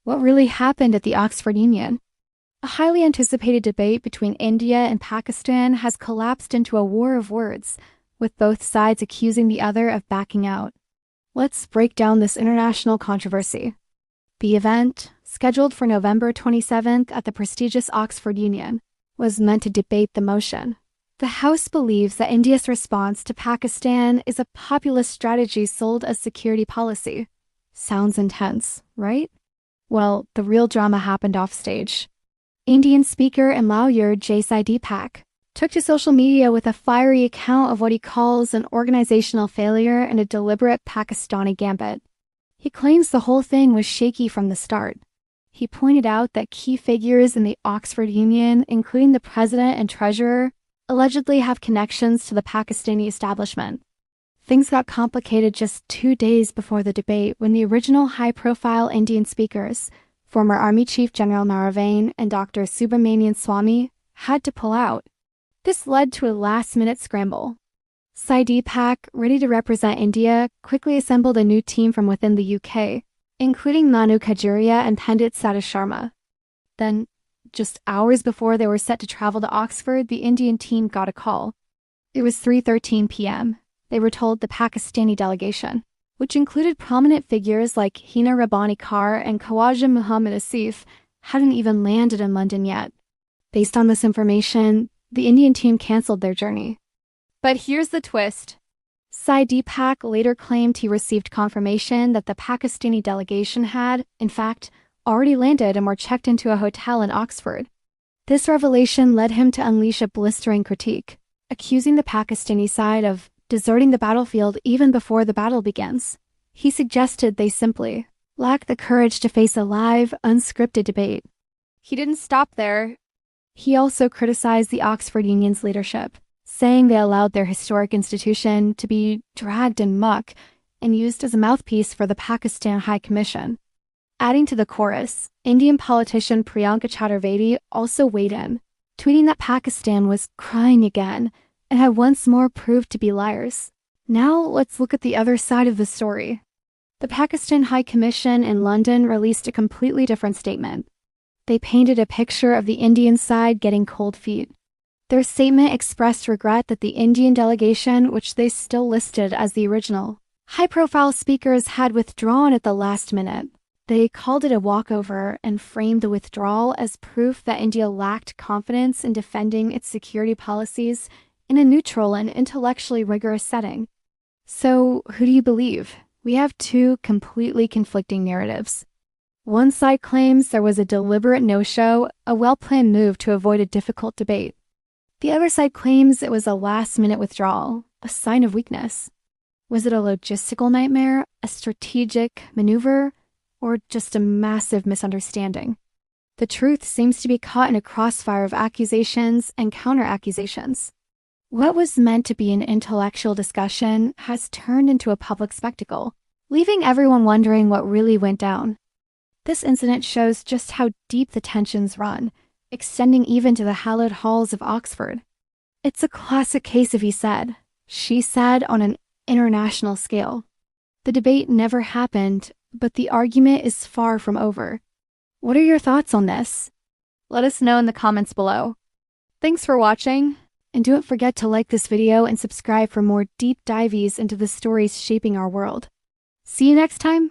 What really happened at the Oxford Union? A highly anticipated debate between India and Pakistan has collapsed into a war of words, with both sides accusing the other of backing out. Let's break down this international controversy. The event, scheduled for November 27th at the prestigious Oxford Union, was meant to debate the motion. The House believes that India's response to Pakistan is a populist strategy sold as security policy. Sounds intense, right? Well, the real drama happened offstage. Indian speaker and lawyer Deepak took to social media with a fiery account of what he calls an organizational failure and a deliberate Pakistani gambit. He claims the whole thing was shaky from the start. He pointed out that key figures in the Oxford Union, including the president and treasurer, allegedly have connections to the Pakistani establishment. Things got complicated just 2 days before the debate when the original high-profile Indian speakers, former Army Chief General Naravane and Dr. Subramanian Swamy, had to pull out. This led to a last-minute scramble. Deepak, ready to represent India, quickly assembled a new team from within the UK, including Manu Khajuria and Pandit Satish Sharma. Then, just hours before they were set to travel to Oxford, the Indian team got a call. It was 3:13 p.m. They were told the Pakistani delegation, which included prominent figures like Hina Rabbani Kar and Khawaja Muhammad Asif, hadn't even landed in London yet. Based on this information, the Indian team canceled their journey. But here's the twist. Deepak later claimed he received confirmation that the Pakistani delegation had, in fact, already landed and were checked into a hotel in Oxford. This revelation led him to unleash a blistering critique, accusing the Pakistani side of deserting the battlefield even before the battle begins. He suggested they simply lack the courage to face a live, unscripted debate. He didn't stop there. He also criticized the Oxford Union's leadership, saying they allowed their historic institution to be dragged in muck and used as a mouthpiece for the Pakistan High Commission. Adding to the chorus, Indian politician Priyanka Chaturvedi also weighed in, tweeting that Pakistan was crying again and had once more proved to be liars. Now let's look at the other side of the story. The Pakistan High Commission in London released a completely different statement. They painted a picture of the Indian side getting cold feet. Their statement expressed regret that the Indian delegation, which they still listed as the original high-profile speakers, had withdrawn at the last minute. They called it a walkover and framed the withdrawal as proof that India lacked confidence in defending its security policies in a neutral and intellectually rigorous setting. So, who do you believe? We have two completely conflicting narratives. One side claims there was a deliberate no-show, a well-planned move to avoid a difficult debate. The other side claims it was a last-minute withdrawal, a sign of weakness. Was it a logistical nightmare, a strategic maneuver, or just a massive misunderstanding? The truth seems to be caught in a crossfire of accusations and counter-accusations. What was meant to be an intellectual discussion has turned into a public spectacle, leaving everyone wondering what really went down. This incident shows just how deep the tensions run, extending even to the hallowed halls of Oxford. It's a classic case of he said, she said on an international scale. The debate never happened, but the argument is far from over. What are your thoughts on this? Let us know in the comments below. Thanks for watching, and don't forget to like this video and subscribe for more deep dives into the stories shaping our world. See you next time!